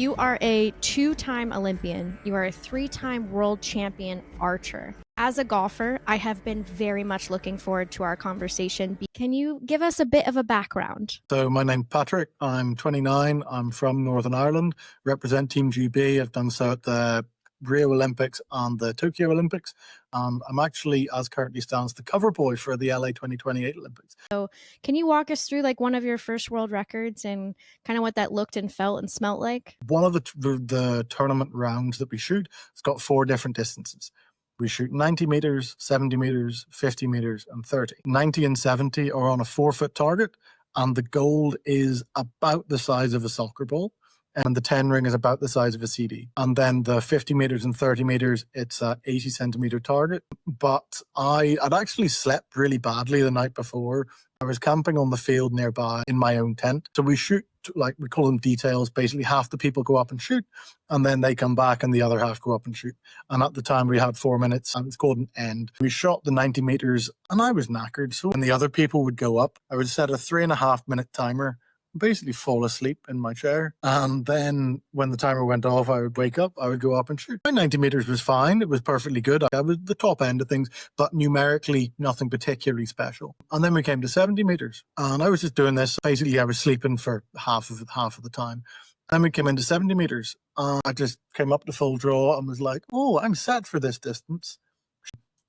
You are a two-time Olympian. You are a three-time world champion archer. As a golfer, I have been very much looking forward to our conversation. Can you give us a bit of a background? So my name's Patrick. I'm 29. I'm from Northern Ireland. Represent Team GB. I've done so at the Rio Olympics and the Tokyo Olympics. I'm actually, as currently stands, the cover boy for the LA 2028 Olympics. So can you walk us through like one of your first world records and kind of what that looked and felt and smelt like? One of the tournament rounds that we shoot, it's got 4 different distances. We shoot 90 meters, 70 meters, 50 meters, and 30. 90 and 70 are on a 4-foot target, and the goal is about the size of a soccer ball, and the 10 ring is about the size of a CD. And then the 50 meters and 30 meters, it's a 80 centimeter target. But I'd actually slept really badly the night before. I was camping on the field nearby in my own tent. So we shoot, like we call them details. Basically, half the people go up and shoot, and then they come back and the other half go up and shoot. And at the time we had 4 minutes, and it's called an end. We shot the 90 meters and I was knackered. So when the other people would go up, I would set a 3.5-minute timer, basically fall asleep in my chair. And then when the timer went off, I would wake up, I would go up and shoot. My 90 meters was fine. It was perfectly good. I was the top end of things, but numerically nothing particularly special. And then we came to 70 meters, and I was just doing this. Basically, I was sleeping for half of the time. Then we came into 70 meters. I just came up to full draw and was like, oh, I'm set for this distance.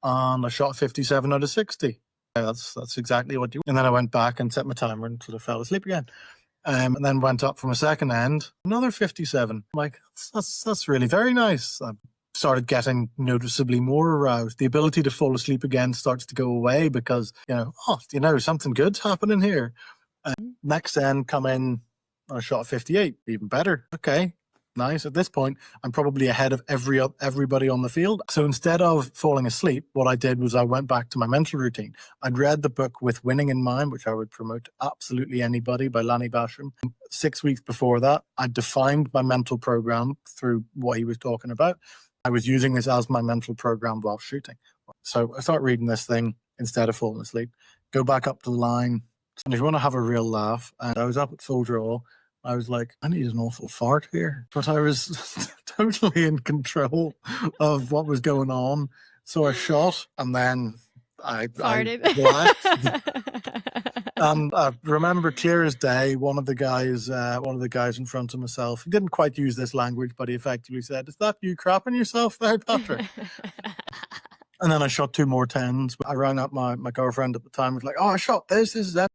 And I shot 57 out of 60. That's exactly what you. And then I went back and set my timer and sort of fell asleep again. And then went up from a second end, another 57. I'm like, that's really very nice. I started getting noticeably more aroused. The ability to fall asleep again starts to go away because, something good's happening here. Next end, come in, I shot 58, even better. Okay. Nice. At this point, I'm probably ahead of everybody on the field. So instead of falling asleep, what I did was I went back to my mental routine. I'd read the book With Winning in Mind, which I would promote to absolutely anybody, by Lanny Bassham. 6 weeks before that, I defined my mental program through what he was talking about. I was using this as my mental program while shooting. So I start reading this thing instead of falling asleep. Go back up to the line. And if you want to have a real laugh, and I was up at full draw, I was like, I need an awful fart here. But I was totally in control of what was going on. So I shot, and then I laughed. And I remember clear as day, one of the guys in front of myself, he didn't quite use this language, but he effectively said, is that you crapping yourself there, Patrick? And then I shot 2 more 10s. I rang up my girlfriend at the time. I was like, oh, I shot this is that.